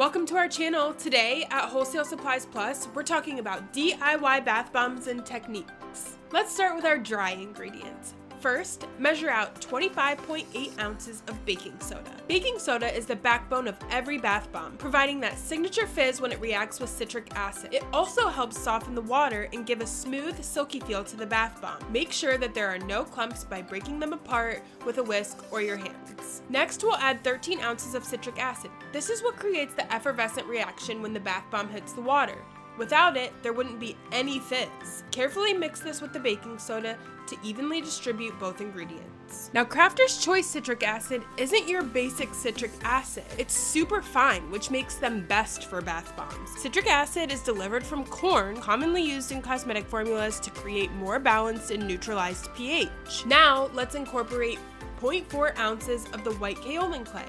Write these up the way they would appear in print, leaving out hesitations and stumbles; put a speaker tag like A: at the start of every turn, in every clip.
A: Welcome to our channel. Today at Wholesale Supplies Plus, we're talking about DIY bath bombs and techniques. Let's start with our dry ingredients. First, measure out 25.8 ounces of baking soda. Baking soda is the backbone of every bath bomb, providing that signature fizz when it reacts with citric acid. It also helps soften the water and give a smooth, silky feel to the bath bomb. Make sure that there are no clumps by breaking them apart with a whisk or your hands. Next, we'll add 13 ounces of citric acid. This is what creates the effervescent reaction when the bath bomb hits the water. Without it, there wouldn't be any fizz. Carefully mix this with the baking soda to evenly distribute both ingredients. Now, Crafter's Choice citric acid isn't your basic citric acid. It's super fine, which makes them best for bath bombs. Citric acid is delivered from corn, commonly used in cosmetic formulas to create more balanced and neutralized pH. Now, let's incorporate 0.4 ounces of the white kaolin clay.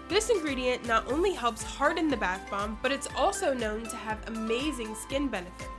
A: This ingredient not only helps harden the bath bomb, but it's also known to have amazing skin benefits.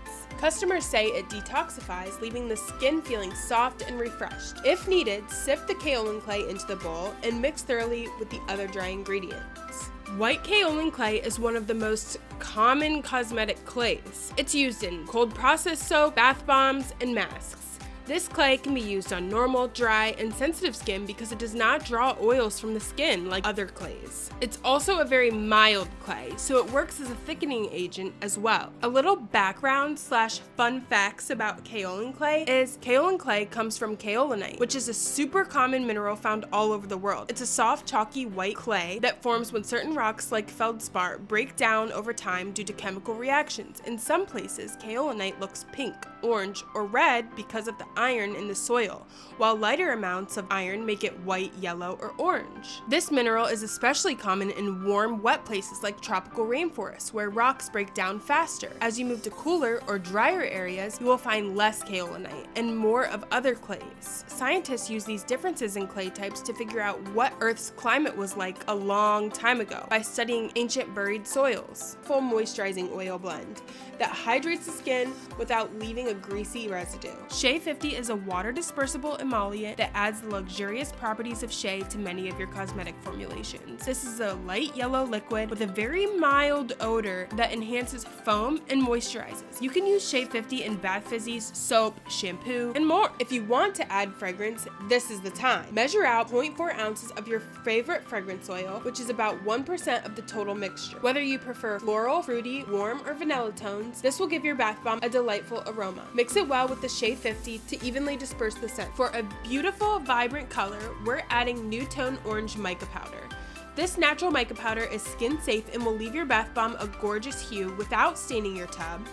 A: Customers say it detoxifies, leaving the skin feeling soft and refreshed. If needed, sift the kaolin clay into the bowl and mix thoroughly with the other dry ingredients. White kaolin clay is one of the most common cosmetic clays. It's used in cold processed soap, bath bombs, and masks. This clay can be used on normal, dry, and sensitive skin because it does not draw oils from the skin like other clays. It's also a very mild clay, so it works as a thickening agent as well. A little background / fun facts about kaolin clay is kaolin clay comes from kaolinite, which is a super common mineral found all over the world. It's a soft, chalky white clay that forms when certain rocks like feldspar break down over time due to chemical reactions. In some places, kaolinite looks pink, orange, or red because of the iron in the soil, while lighter amounts of iron make it white, yellow, or orange. This mineral is especially common in warm, wet places like tropical rainforests, where rocks break down faster. As you move to cooler or drier areas, you will find less kaolinite and more of other clays. Scientists use these differences in clay types to figure out what Earth's climate was like a long time ago by studying ancient buried soils. Full moisturizing oil blend that hydrates the skin without leaving a greasy residue. Shea 50 is a water dispersible emollient that adds the luxurious properties of shea to many of your cosmetic formulations. This is a light yellow liquid with a very mild odor that enhances foam and moisturizes. You can use Shea 50 in bath fizzies, soap, shampoo, and more. If you want to add fragrance, this is the time. Measure out 0.4 ounces of your favorite fragrance oil, which is about 1% of the total mixture. Whether you prefer floral, fruity, warm, or vanilla tones, this will give your bath bomb a delightful aroma. Mix it well with the Shea 50 to evenly disperse the scent. For a beautiful, vibrant color, we're adding New-Tone Orange Mica Powder. This natural mica powder is skin safe and will leave your bath bomb a gorgeous hue without staining your tub.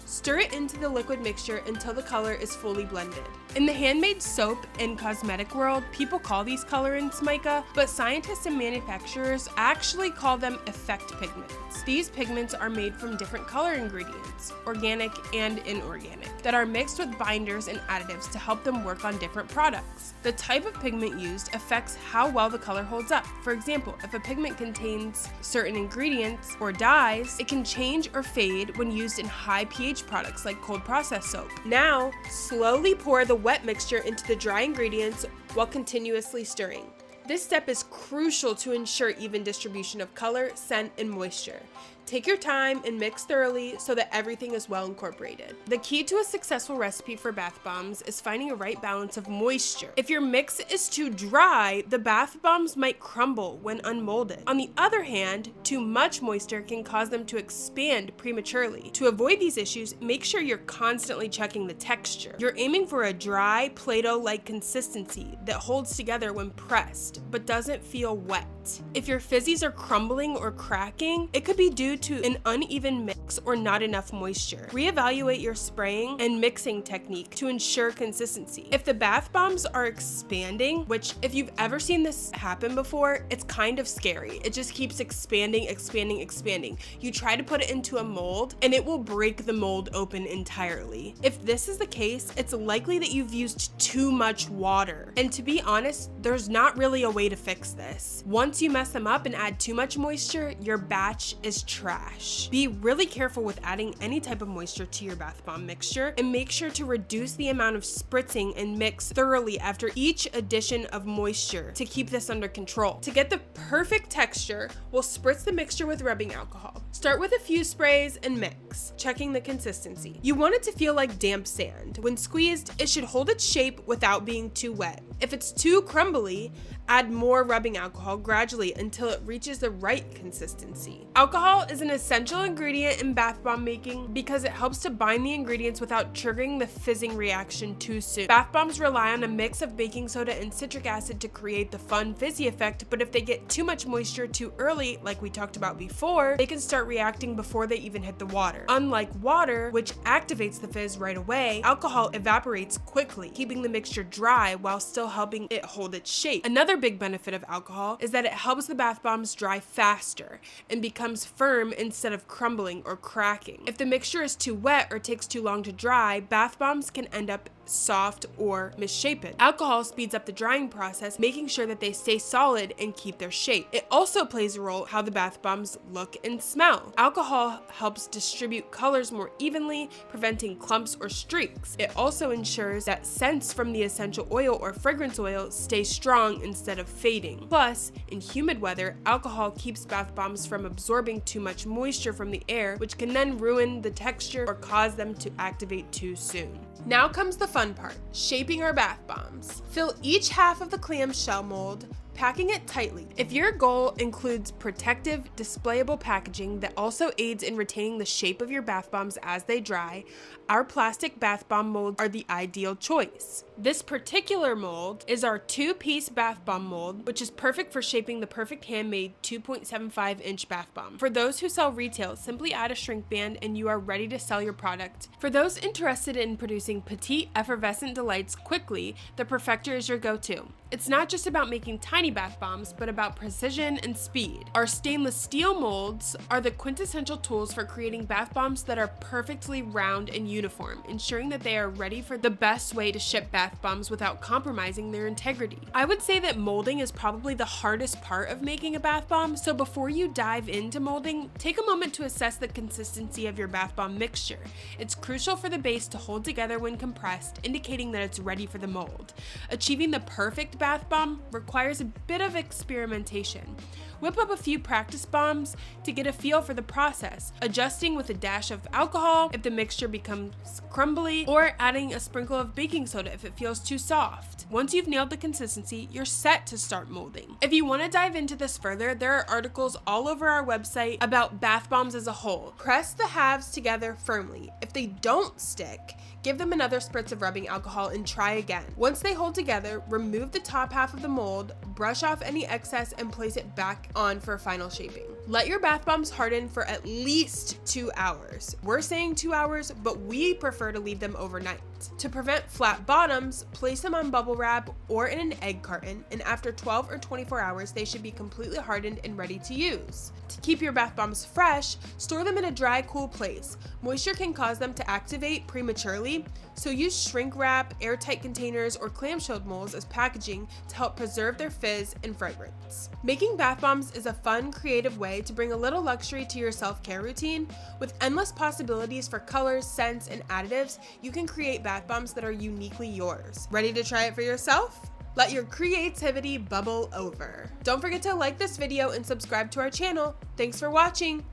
A: Stir it into the liquid mixture until the color is fully blended. In the handmade soap and cosmetic world, people call these colorants mica, but scientists and manufacturers actually call them effect pigments. These pigments are made from different color ingredients, organic and inorganic, that are mixed with binders and additives to help them work on different products. The type of pigment used affects how well the color holds up. For example, if a pigment contains certain ingredients or dyes, it can change or fade when used in high pH products like cold processed soap. Now, slowly pour the wet mixture into the dry ingredients while continuously stirring. This step is crucial to ensure even distribution of color, scent, and moisture. Take your time and mix thoroughly so that everything is well incorporated. The key to a successful recipe for bath bombs is finding a right balance of moisture. If your mix is too dry, the bath bombs might crumble when unmolded. On the other hand, too much moisture can cause them to expand prematurely. To avoid these issues, make sure you're constantly checking the texture. You're aiming for a dry, Play-Doh-like consistency that holds together when pressed, but doesn't feel wet. If your fizzies are crumbling or cracking, it could be due to an uneven mix or not enough moisture. Reevaluate your spraying and mixing technique to ensure consistency. If the bath bombs are expanding, which if you've ever seen this happen before, it's kind of scary. It just keeps expanding, expanding, expanding. You try to put it into a mold and it will break the mold open entirely. If this is the case, it's likely that you've used too much water. And to be honest, there's not really a way to fix this. Once Once you mess them up and add too much moisture, your batch is trash. Be really careful with adding any type of moisture to your bath bomb mixture, and make sure to reduce the amount of spritzing and mix thoroughly after each addition of moisture to keep this under control. To get the perfect texture, we'll spritz the mixture with rubbing alcohol. Start with a few sprays and mix, checking the consistency. You want it to feel like damp sand. When squeezed, it should hold its shape without being too wet. If it's too crumbly, add more rubbing alcohol gradually until it reaches the right consistency. Alcohol is an essential ingredient in bath bomb making because it helps to bind the ingredients without triggering the fizzing reaction too soon. Bath bombs rely on a mix of baking soda and citric acid to create the fun fizzy effect, but if they get too much moisture too early, like we talked about before, they can start reacting before they even hit the water. Unlike water, which activates the fizz right away, alcohol evaporates quickly, keeping the mixture dry while still helping it hold its shape. Another big benefit of alcohol is that it helps the bath bombs dry faster and becomes firm instead of crumbling or cracking. If the mixture is too wet or takes too long to dry, bath bombs can end up soft or misshapen. Alcohol speeds up the drying process, making sure that they stay solid and keep their shape. It also plays a role how the bath bombs look and smell. Alcohol helps distribute colors more evenly, preventing clumps or streaks. It also ensures that scents from the essential oil or fragrance oil stay strong instead of fading. Plus, in humid weather, alcohol keeps bath bombs from absorbing too much moisture from the air, which can then ruin the texture or cause them to activate too soon. Now comes the fun part, shaping our bath bombs. Fill each half of the clamshell mold, packing it tightly. If your goal includes protective, displayable packaging that also aids in retaining the shape of your bath bombs as they dry, our plastic bath bomb molds are the ideal choice. This particular mold is our 2-piece bath bomb mold, which is perfect for shaping the perfect handmade 2.75-inch bath bomb. For those who sell retail, simply add a shrink band and you are ready to sell your product. For those interested in producing petite, effervescent delights quickly, the Perfector is your go-to. It's not just about making tiny bath bombs, but about precision and speed. Our stainless steel molds are the quintessential tools for creating bath bombs that are perfectly round and uniform, ensuring that they are ready for the best way to ship bath bombs without compromising their integrity. I would say that molding is probably the hardest part of making a bath bomb, so before you dive into molding, take a moment to assess the consistency of your bath bomb mixture. It's crucial for the base to hold together when compressed, indicating that it's ready for the mold. Achieving the perfect bath bomb requires a bit of experimentation. Whip up a few practice bombs to get a feel for the process, adjusting with a dash of alcohol if the mixture becomes crumbly, or adding a sprinkle of baking soda if it feels too soft. Once you've nailed the consistency, you're set to start molding. If you want to dive into this further, there are articles all over our website about bath bombs as a whole. Press the halves together firmly. If they don't stick, give them another spritz of rubbing alcohol and try again. Once they hold together, remove the top half of the mold, brush off any excess, and place it back on for final shaping. Let your bath bombs harden for at least 2 hours. We're saying 2 hours, but we prefer to leave them overnight. To prevent flat bottoms, place them on bubble wrap or in an egg carton, and after 12 or 24 hours, they should be completely hardened and ready to use. To keep your bath bombs fresh, store them in a dry, cool place. Moisture can cause them to activate prematurely, so use shrink wrap, airtight containers, or clamshell molds as packaging to help preserve their fizz and fragrance. Making bath bombs is a fun, creative way to bring a little luxury to your self-care routine. With endless possibilities for colors, scents, and additives, you can create bath bombs that are uniquely yours. Ready to try it for yourself? Let your creativity bubble over. Don't forget to like this video and subscribe to our channel. Thanks for watching.